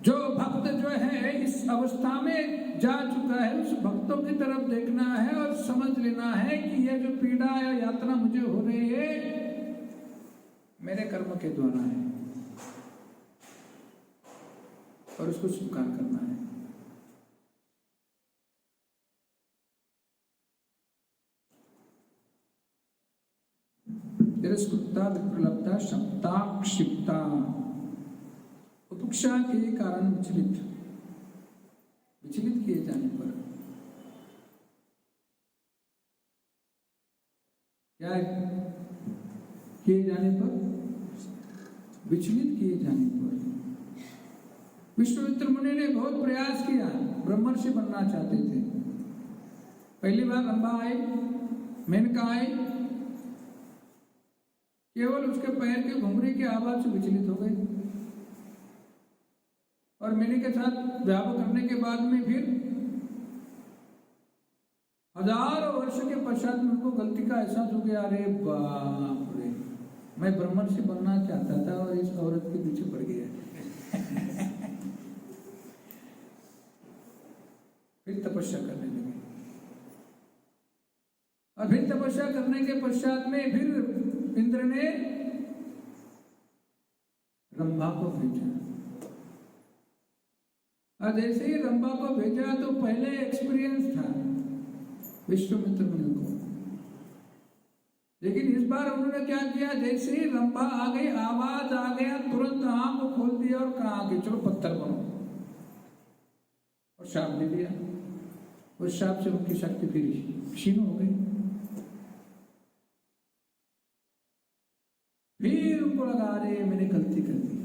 जो भक्त जो है इस अवस्था में जा चुका है, उस भक्तों की तरफ देखना है और समझ लेना है कि यह जो पीड़ा या यातना मुझे हो रही है मेरे कर्म के द्वारा है, और उसको स्वीकार करना है। तिरस्कृता विप्रलब्धा शब्दा क्षिप्ता, उपक्षा के कारण विचलित किए जाने पर, क्या किए जाने पर? विचलित किए जाने पर। विश्वामित्र मुनि ने बहुत प्रयास किया, ब्रह्मर्षि बनना चाहते थे। पहली बार रंभा आए, मेनका आए, केवल उसके पैर के घुंघरू की आवाज से विचलित हो गए, और मेने के साथ व्याह करने के बाद में फिर हजारों वर्ष के पश्चात में उनको गलती का एहसास हो गया, अरे बाप रे, मैं ब्रह्मर्षि बनना चाहता था और इस औरत के पीछे पड़ गया। फिर तपस्या करने लगे, और फिर तपस्या करने के पश्चात में फिर इंद्र ने रंभा को भेजा, और जैसे ही रंभा को भेजा तो पहले एक्सपीरियंस था विश्वामित्र मुनि को, लेकिन इस बार उन्होंने क्या किया, जैसे ही रंभा आ गई, आवाज आ गया, तुरंत आंख को खोल दिया और कहा कि चलो पत्थर बनो, और शाप दे दिया। उस शाप से उनकी शक्ति फिर क्षीण हो गई। फिर उनको लगा, अरे मैंने गलती कर दी,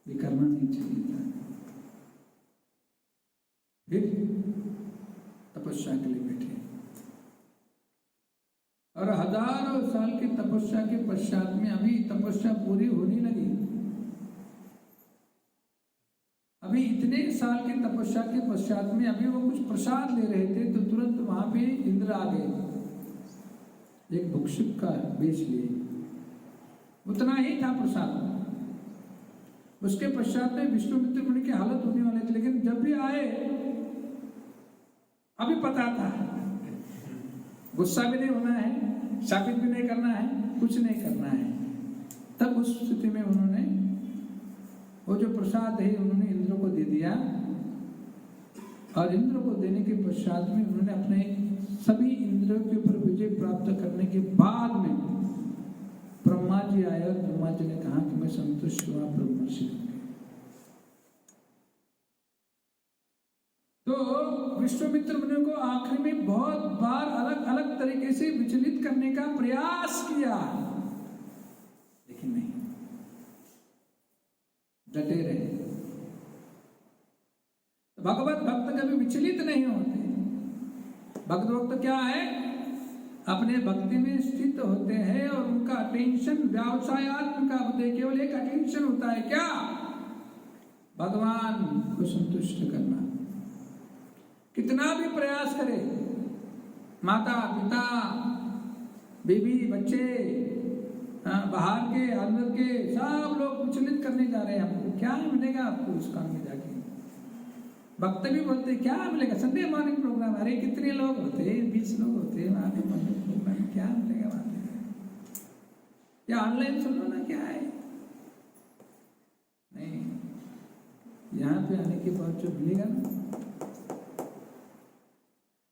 ये करना नहीं चाहिए था। फिर तपस्या के लिए बैठे, और हजारों साल की तपस्या के पश्चात में अभी तपस्या पूरी होने लगी। अभी इतने साल की तपस्या के पश्चात में अभी वो कुछ प्रसाद ले रहे थे, तो तुरंत वहां पे इंद्र आ गए, एक भिक्षुक का वेश लिए। उतना ही था प्रसाद। उसके पश्चात में विश्वामित्र मुनि की हालत होने वाली थी, लेकिन जब भी आए अभी पता था गुस्सा भी नहीं होना है, शापित भी नहीं करना है, कुछ नहीं करना है। तब उस स्थिति में उन्होंने वो जो प्रसाद है उन्होंने इंद्र को दे दिया, और इंद्र को देने के पश्चात में उन्होंने अपने सभी इंद्रियों के ऊपर विजय प्राप्त करने के बाद में ब्रह्मा जी आए, और ब्रह्मा जी ने कहा कि मैं संतुष्ट हुआ, ब्रह्मर्षि। तो विश्वामित्र मुनि को आखिर में बहुत बार अलग अलग तरीके से विचलित करने का प्रयास किया, लेकिन नहीं, डटे रहे। भगवत भक्त कभी विचलित नहीं होते। भक्त भक्त क्या है, अपने भक्ति में स्थित होते हैं और उनका अटेंशन व्यवसायत्मक होते, केवल एक अटेंशन होता है क्या? भगवान को संतुष्ट करना। कितना भी प्रयास करे, माता पिता बीवी बच्चे बाहर के अंदर के सब लोग विचलित करने जा रहे हैं, आपको क्या मिलेगा? आपको उस काम में जाके भक्त भी बोलते क्या मिलेगा? संडे मॉर्निंग प्रोग्राम, अरे कितने लोग होते, 20 लोग होते वहां पे मॉर्निंग प्रोग्राम, क्या मिलेगा वहां पे? या ऑनलाइन सुनो ना, क्या है? नहीं, यहाँ पे आने के बाद जो मिलेगा ना,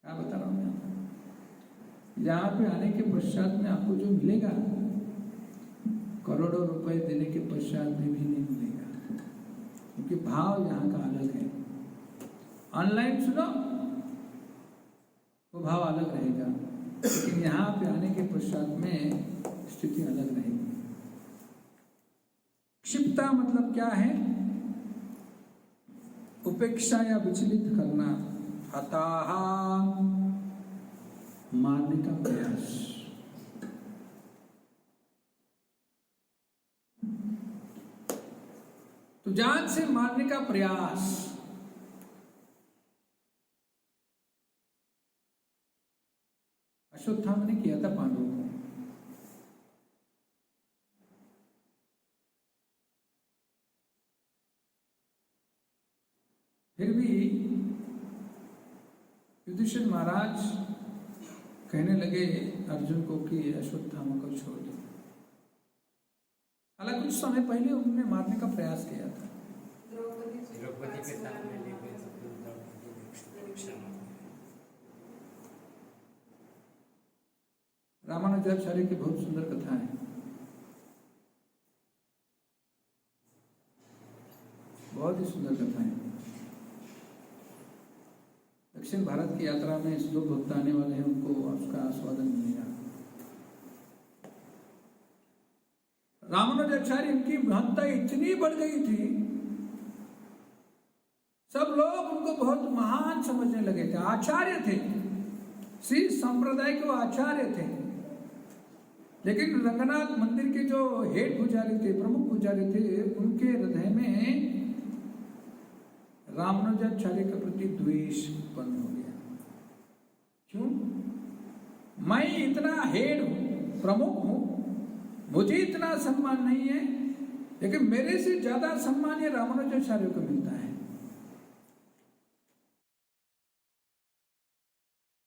क्या बता रहा हूँ मैं आपको, यहाँ पे आने के पश्चात में आपको जो मिलेगा, करोड़ों रुपए देने के पश्चात में भी नहीं मिलेगा, क्योंकि भाव यहाँ का अलग है। ऑनलाइन सुनो वो भाव अलग रहेगा, लेकिन यहाँ पे आने के पश्चात में स्थिति अलग रहेगी। क्षिप्ता मतलब क्या है? उपेक्षा या विचलित करना, हताह मारने का प्रयास। तो जान से मारने का प्रयास। अश्वत्थामा ने किया था पांडवों को। फिर भी युधिष्ठिर महाराज कहने लगे अर्जुन को कि अश्वत्थामा को छोड़ दो। हालांकि कुछ समय पहले उन्होंने मारने का प्रयास किया था। द्रौपदी के साथ में रामानुजाचार्य की बहुत सुंदर कथा है, बहुत ही सुंदर कथा है। दक्षिण भारत की यात्रा में जो भक्त आने वाले हैं उनको उसका आस्वादन मिलेगा। रामानुजाचार्य इनकी महत्ता इतनी बढ़ गई थी, सब लोग उनको बहुत महान समझने लगे थे, आचार्य थे, श्री संप्रदाय के वो आचार्य थे। लेकिन रंगनाथ मंदिर के जो हेड पुजारी थे, प्रमुख पुजारी थे, उनके हृदय में रामानुजाचार्य के प्रति द्वेष उत्पन्न हो गया। क्यों? मैं इतना हेड हूं, प्रमुख हूं, मुझे इतना सम्मान नहीं है, लेकिन मेरे से ज्यादा सम्मान ये रामानुजाचार्य को